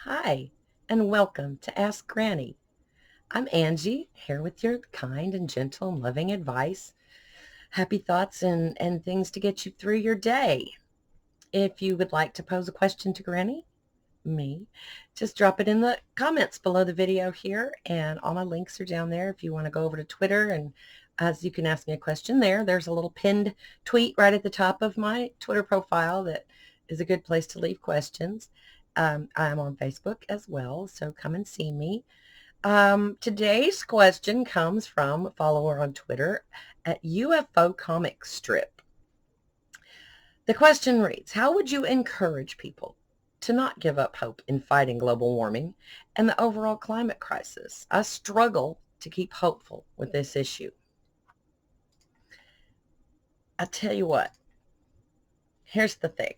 Hi, and welcome to Ask Granny. I'm Angie, here with your kind and gentle and loving advice, happy thoughts, and things to get you through your day. If you would like to pose a question to Granny, me, just drop it in the comments below the video here, and all my links are down there if you want to go over to Twitter, and as you can ask me a question there. There's a little pinned tweet right at the top of my Twitter profile that is a good place to leave questions. I'm on Facebook as well, so come and see me. Today's question comes from a follower on Twitter at UFO Comic Strip. The question reads, how would you encourage people to not give up hope in fighting global warming and the overall climate crisis? I struggle to keep hopeful with this issue. I tell you what, here's the thing.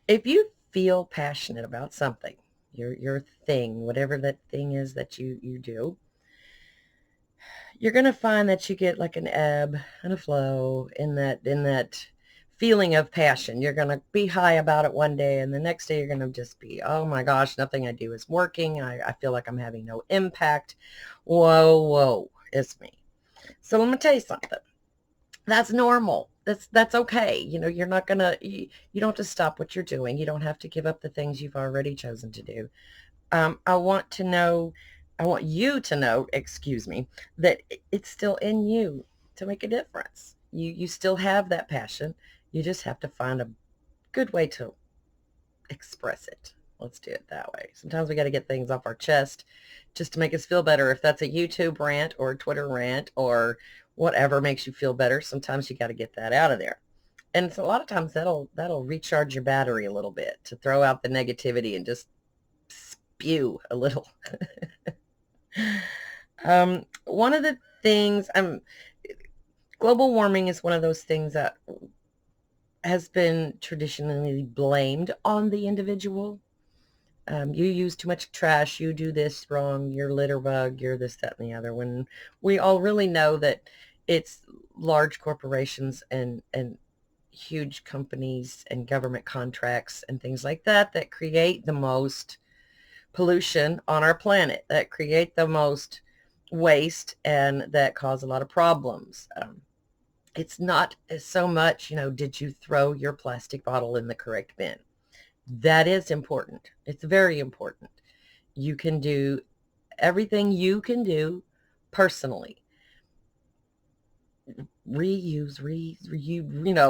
If you feel passionate about something, your thing, whatever that thing is that you do, you're going to find that you get like an ebb and a flow in that feeling of passion. You're going to be high about it one day, and the next day you're going to just be, oh my gosh, nothing I do is working. I feel like I'm having no impact. Whoa, it's me. So let me tell you something. That's normal. That's okay. You're not going to, you don't have to stop what you're doing. You don't have to give up the things you've already chosen to do. I want to know, I want you to know, excuse me, that it's still in you to make a difference. You still have that passion. You just have to find a good way to express it. Let's do it that way. Sometimes we got to get things off our chest just to make us feel better. If that's a YouTube rant or a Twitter rant or whatever makes you feel better, sometimes you got to get that out of there. And so a lot of times that'll recharge your battery a little bit to throw out the negativity and just spew a little. One of the things, global warming is one of those things that has been traditionally blamed on the individual. You use too much trash, you do this wrong, you're litter bug, you're this, that, and the other, when we all really know that it's large corporations and huge companies and government contracts and things like that that create the most pollution on our planet, that create the most waste, and that cause a lot of problems. It's not so much, did you throw your plastic bottle in the correct bin? That is important. It's very important. You can do everything you can do personally. Reuse,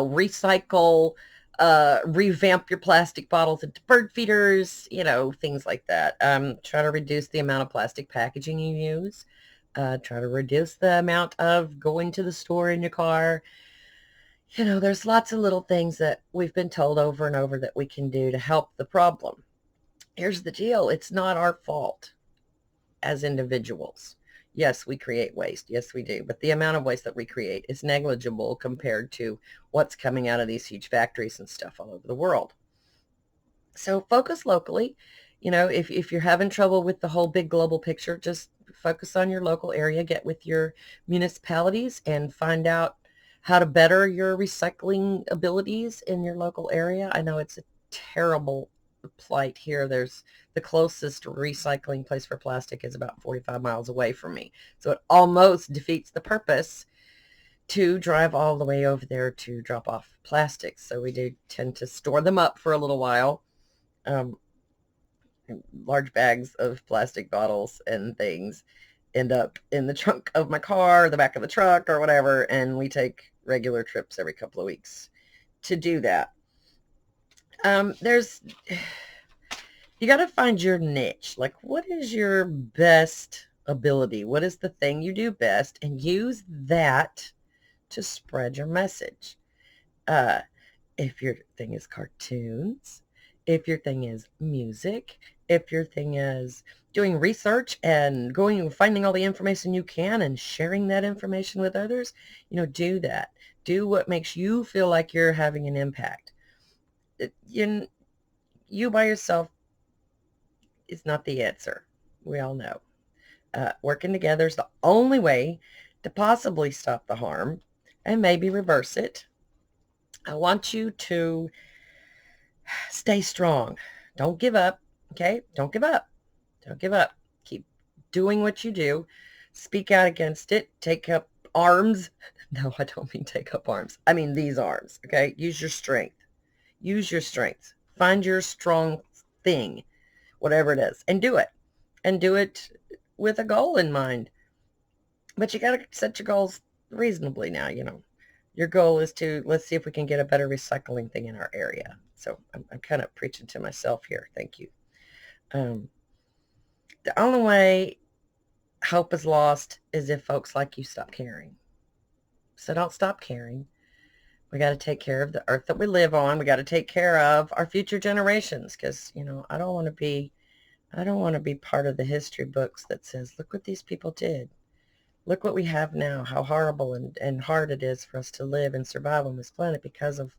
recycle, revamp your plastic bottles into bird feeders, things like that. Try to reduce the amount of plastic packaging you use. Try to reduce the amount of going to the store in your car. There's lots of little things that we've been told over and over that we can do to help the problem. Here's the deal. It's not our fault as individuals. Yes, we create waste. Yes, we do. But the amount of waste that we create is negligible compared to what's coming out of these huge factories and stuff all over the world. So focus locally. If you're having trouble with the whole big global picture, just focus on your local area. Get with your municipalities and find out how to better your recycling abilities in your local area. I know it's a terrible plight here. There's the closest recycling place for plastic is about 45 miles away from me. So it almost defeats the purpose to drive all the way over there to drop off plastics. So we do tend to store them up for a little while. Large bags of plastic bottles and things end up in the trunk of my car, the back of the truck, or whatever, and we take regular trips every couple of weeks to do that. There's you got to find your niche. Like, what is your best ability? What is the thing you do best? And use that to spread your message. If your thing is cartoons, if your thing is music, if your thing is doing research and going and finding all the information you can and sharing that information with others, do that. Do what makes you feel like you're having an impact. You by yourself is not the answer. We all know. Working together is the only way to possibly stop the harm and maybe reverse it. I want you to stay strong. Don't give up, okay? Don't give up. Don't give up. Keep doing what you do. Speak out against it. Take up arms. No, I don't mean take up arms. I mean these arms, okay? Use your strength. Use your strength. Find your strong thing, whatever it is, and do it. And do it with a goal in mind. But you got to set your goals reasonably now, you know. Your goal is to, let's see if we can get a better recycling thing in our area. So I'm kind of preaching to myself here. Thank you. The only way hope is lost is if folks like you stop caring. So don't stop caring. We got to take care of the earth that we live on. We got to take care of our future generations because, you know, I don't want to be part of the history books that says, look what these people did. Look what we have now, how horrible and hard it is for us to live and survive on this planet because of,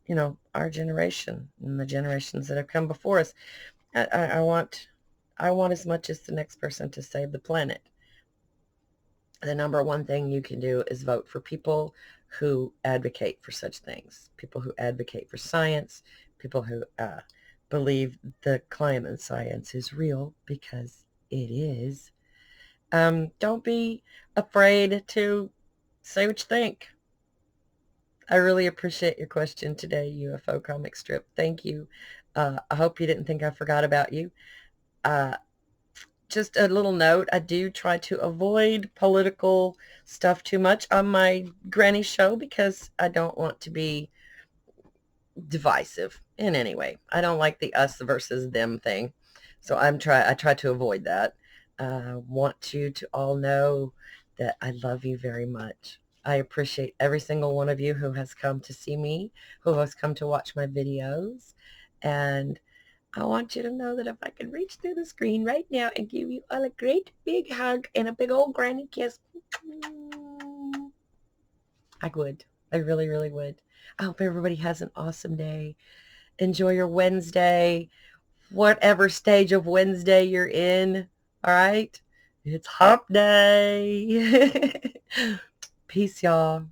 you know, our generation and the generations that have come before us. I want as much as the next person to save the planet. The number one thing you can do is vote for people who advocate for such things, people who advocate for science, people who believe the climate science is real because it is. Don't be afraid to say what you think. I really appreciate your question today, UFO Comic Strip. Thank you. I hope you didn't think I forgot about you. Just a little note, I do try to avoid political stuff too much on my granny show because I don't want to be divisive in any way. I don't like the us versus them thing. So I try to avoid that. Want you to all know that I love you very much. I appreciate every single one of you who has come to see me, who has come to watch my videos. And I want you to know that if I could reach through the screen right now and give you all a great big hug and a big old granny kiss, I would. I really, really would. I hope everybody has an awesome day. Enjoy your Wednesday, whatever stage of Wednesday you're in. All right? It's hump day. Peace, y'all.